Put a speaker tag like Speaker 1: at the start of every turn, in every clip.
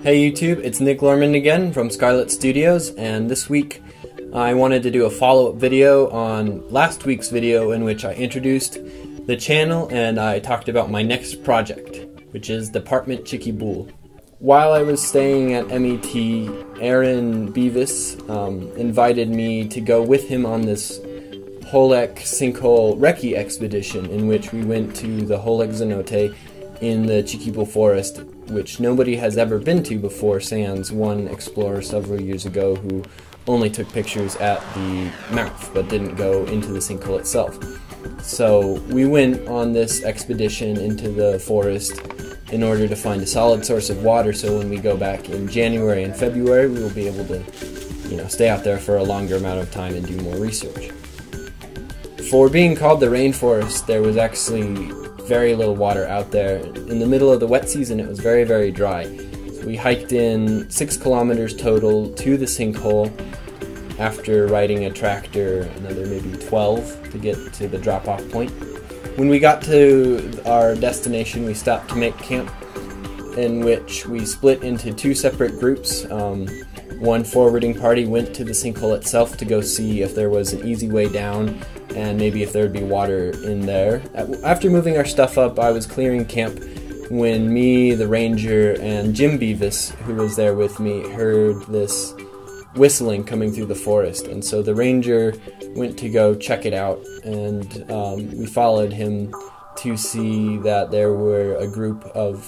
Speaker 1: Hey YouTube, it's Nick Lorman again from Scarlet Studios, and this week I wanted to do a follow-up video on last week's video in which I introduced the channel and I talked about my next project, which is Department Chiquibul. While I was staying at MET, Aaron Beavis invited me to go with him on this Holek sinkhole recce expedition in which we went to the Holek Zenote in the Chiquibul forest, which nobody has ever been to before, sans one explorer several years ago who only took pictures at the mouth but didn't go into the sinkhole itself. So we went on this expedition into the forest in order to find a solid source of water, so when we go back in January and February we will be able to, stay out there for a longer amount of time and do more research. For being called the rainforest, there was actually very little water out there. In the middle of the wet season it was very, very dry. So we hiked in 6 kilometers total to the sinkhole after riding a tractor another maybe 12 to get to the drop-off point. When we got to our destination we stopped to make camp, in which we split into 2 separate groups. One forwarding party went to the sinkhole itself to go see if there was an easy way down and maybe if there would be water in there. After moving our stuff up, I was clearing camp when me, the ranger, and Jim Beavis, who was there with me, heard this whistling coming through the forest. And so the ranger went to go check it out, and we followed him to see that there were a group of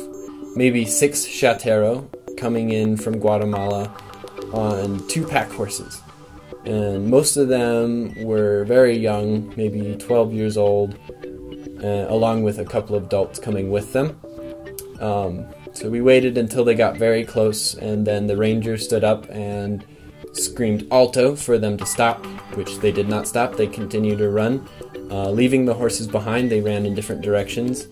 Speaker 1: maybe 6 chatero coming in from Guatemala on 2 pack horses. And most of them were very young, maybe 12 years old, along with a couple of adults coming with them. So we waited until they got very close, and then the ranger stood up and screamed alto for them to stop, which they did not stop. They continued to run. Leaving the horses behind, they ran in different directions.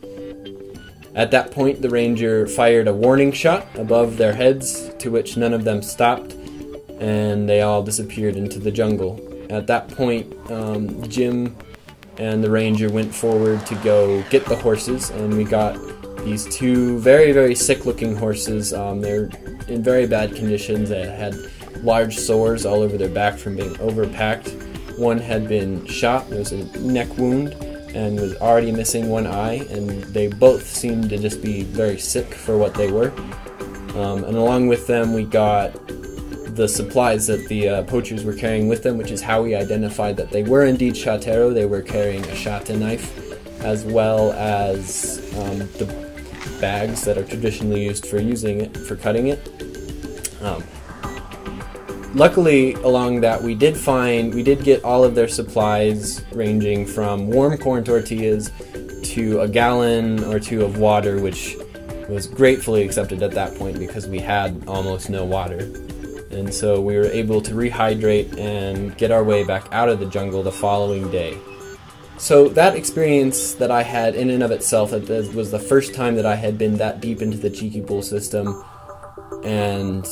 Speaker 1: At that point, the ranger fired a warning shot above their heads, to which none of them stopped, and they all disappeared into the jungle. At that point, Jim and the ranger went forward to go get the horses, and we got these 2 very, very sick-looking horses. They're in very bad conditions. They had large sores all over their back from being overpacked. One had been shot, there was a neck wound, and was already missing one eye, and they both seemed to just be very sick for what they were. And along with them we got the supplies that the poachers were carrying with them, which is how we identified that they were indeed chatero. They were carrying a shata knife, as well as the bags that are traditionally used for cutting it. Luckily, along that we did get all of their supplies, ranging from warm corn tortillas to a gallon or 2 of water, which was gratefully accepted at that point because we had almost no water. And so we were able to rehydrate and get our way back out of the jungle the following day. So that experience that I had in and of itself, that was the first time that I had been that deep into the Chiquibul system, and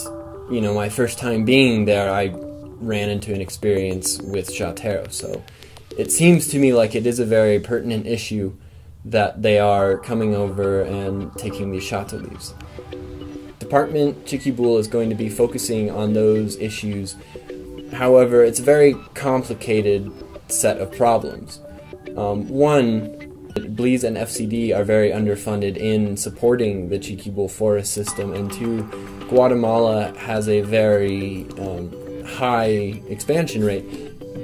Speaker 1: my first time being there, I ran into an experience with chatero. So it seems to me like it is a very pertinent issue that they are coming over and taking these shata leaves. Department Chiquibul is going to be focusing on those issues. However, it's a very complicated set of problems. One, Blees and FCD are very underfunded in supporting the Chiquibul forest system, and 2, Guatemala has a very high expansion rate,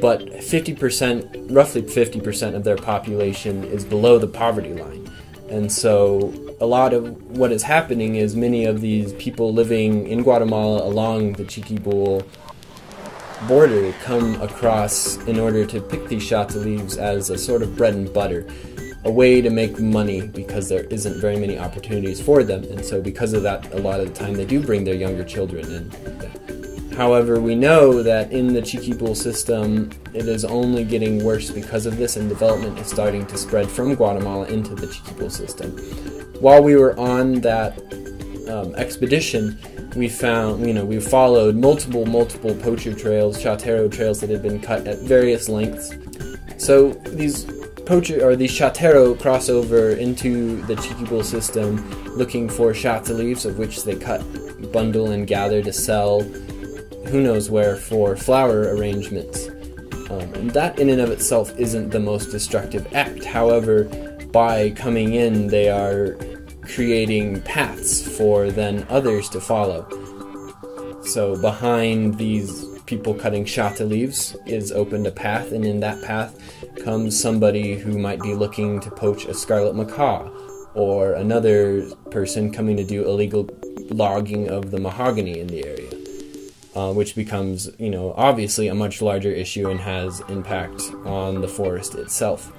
Speaker 1: but roughly 50% of their population is below the poverty line. And so a lot of what is happening is many of these people living in Guatemala along the Chiquibul border come across in order to pick these shata leaves as a sort of bread and butter, a way to make money because there isn't very many opportunities for them. And so because of that, a lot of the time they do bring their younger children in. However, we know that in the Chiquibul system, it is only getting worse because of this, and development is starting to spread from Guatemala into the Chiquibul system. While we were on that expedition, we followed multiple poacher trails, chatero trails that had been cut at various lengths. So these these chatero cross over into the Chiquibul system looking for shata leaves, of which they cut, bundle, and gather to sell who knows where for flower arrangements. And that in and of itself isn't the most destructive act. However, by coming in, they are creating paths for then others to follow. So behind these people cutting shata leaves is opened a path, and in that path comes somebody who might be looking to poach a scarlet macaw, or another person coming to do illegal logging of the mahogany in the area, which becomes, obviously a much larger issue and has impact on the forest itself.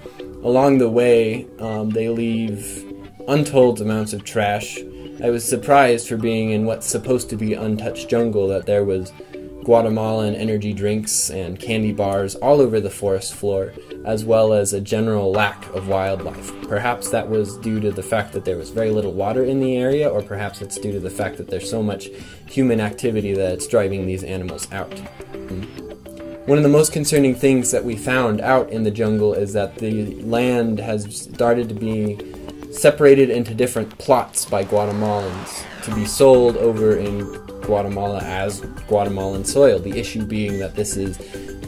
Speaker 1: Along the way, they leave untold amounts of trash. I was surprised, for being in what's supposed to be untouched jungle, that there was Guatemalan energy drinks and candy bars all over the forest floor, as well as a general lack of wildlife. Perhaps that was due to the fact that there was very little water in the area, or perhaps it's due to the fact that there's so much human activity that it's driving these animals out. One of the most concerning things that we found out in the jungle is that the land has started to be separated into different plots by Guatemalans to be sold over in Guatemala as Guatemalan soil. The issue being that this is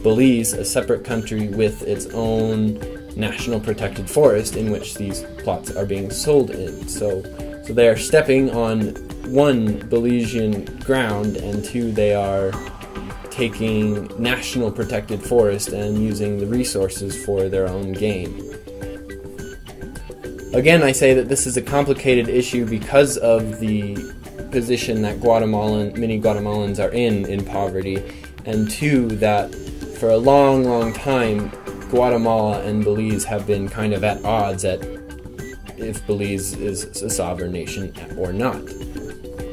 Speaker 1: Belize, a separate country with its own national protected forest in which these plots are being sold in. So they are stepping on, one, Belizean ground, and two, they are taking national protected forest and using the resources for their own gain. Again, I say that this is a complicated issue because of the position that many Guatemalans are in poverty, and two, that for a long, long time, Guatemala and Belize have been kind of at odds at if Belize is a sovereign nation or not.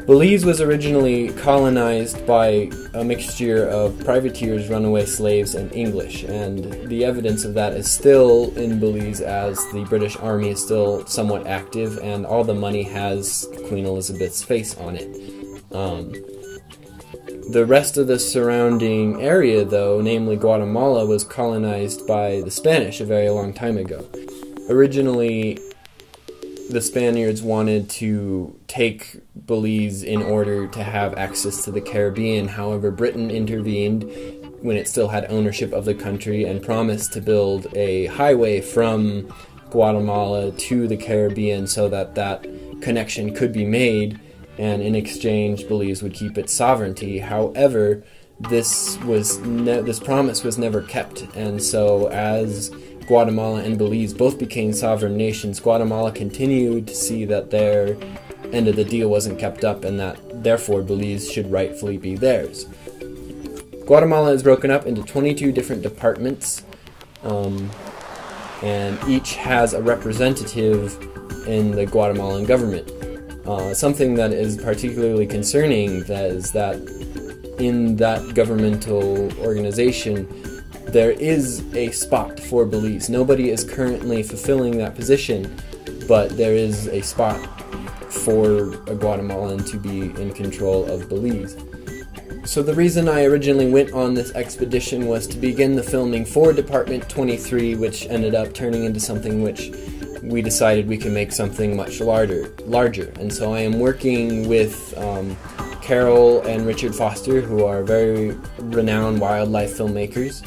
Speaker 1: Belize was originally colonized by a mixture of privateers, runaway slaves, and English, and the evidence of that is still in Belize, as the British Army is still somewhat active, and all the money has Queen Elizabeth's face on it. The rest of the surrounding area, though, namely Guatemala, was colonized by the Spanish a very long time ago. Originally, the Spaniards wanted to take Belize in order to have access to the Caribbean. However, Britain intervened when it still had ownership of the country and promised to build a highway from Guatemala to the Caribbean so that that connection could be made, and in exchange Belize would keep its sovereignty. However, this promise was never kept, and so as Guatemala and Belize both became sovereign nations, Guatemala continued to see that their end of the deal wasn't kept up, and that therefore Belize should rightfully be theirs. Guatemala is broken up into 22 different departments, and each has a representative in the Guatemalan government. Something that is particularly concerning is that in that governmental organization, there is a spot for Belize. Nobody is currently fulfilling that position, but there is a spot for a Guatemalan to be in control of Belize. So the reason I originally went on this expedition was to begin the filming for Department 23, which ended up turning into something which we decided we can make something much larger. And so I am working with Carol and Richard Foster, who are very renowned wildlife filmmakers,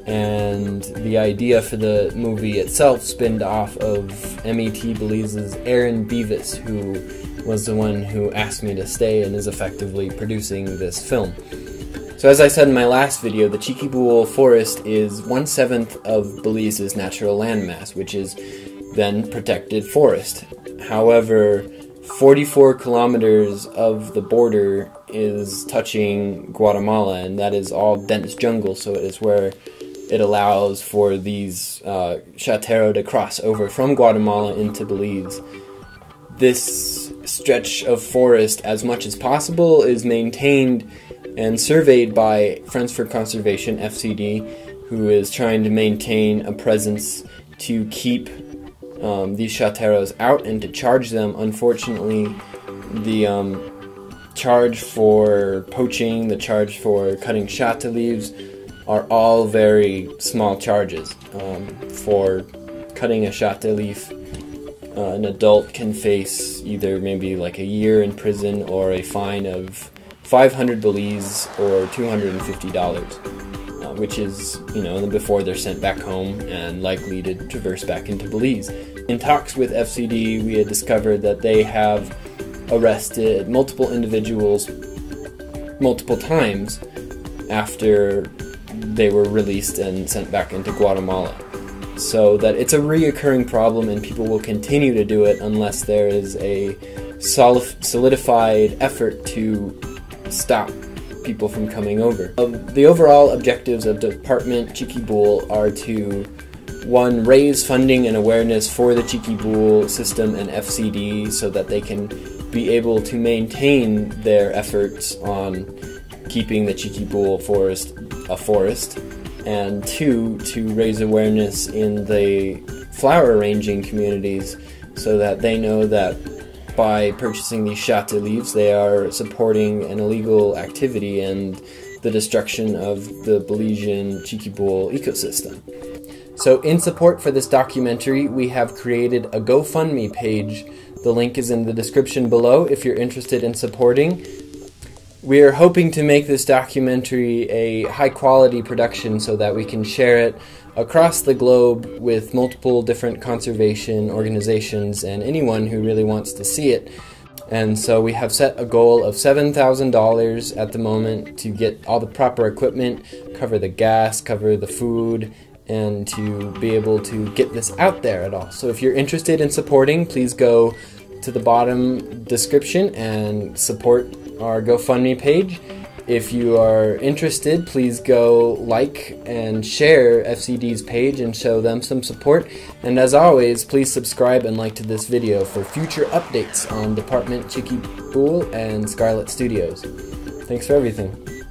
Speaker 1: and the idea for the movie itself spinned off of MET Belize's Aaron Beavis, who was the one who asked me to stay and is effectively producing this film. So as I said in my last video, the Chiquibul forest is 1/7 of Belize's natural landmass, which is then protected forest. However, 44 kilometers of the border is touching Guatemala, and that is all dense jungle, so it is where it allows for these chatero to cross over from Guatemala into Belize. This stretch of forest, as much as possible, is maintained and surveyed by Friends for Conservation, FCD, who is trying to maintain a presence to keep these chateros out and to charge them. Unfortunately, the charge for poaching, the charge for cutting shata leaves are all very small charges. For cutting a shot leaf, an adult can face either maybe like a year in prison or a fine of 500 Belize or $250, which is, before they're sent back home and likely to traverse back into Belize. In talks with FCD, we had discovered that they have arrested multiple individuals multiple times after they were released and sent back into Guatemala. So that it's a reoccurring problem, and people will continue to do it unless there is a solidified effort to stop people from coming over. The overall objectives of Department Chiquibul are to, one, raise funding and awareness for the Chiquibul system and FCD so that they can be able to maintain their efforts on keeping the Chiquibul forest a forest, and two, to raise awareness in the flower arranging communities so that they know that by purchasing these shate leaves they are supporting an illegal activity and the destruction of the Belizean Chiquibul ecosystem. So in support for this documentary, we have created a GoFundMe page. The link is in the description below if you're interested in supporting. We are hoping to make this documentary a high-quality production so that we can share it across the globe with multiple different conservation organizations and anyone who really wants to see it. And so we have set a goal of $7,000 at the moment to get all the proper equipment, cover the gas, cover the food, and to be able to get this out there at all. So if you're interested in supporting, please go to the bottom description and support our GoFundMe page. If you are interested, please go like and share FCD's page and show them some support. And as always, please subscribe and like to this video for future updates on Department Chiquibul and Scarlet Studios. Thanks for everything.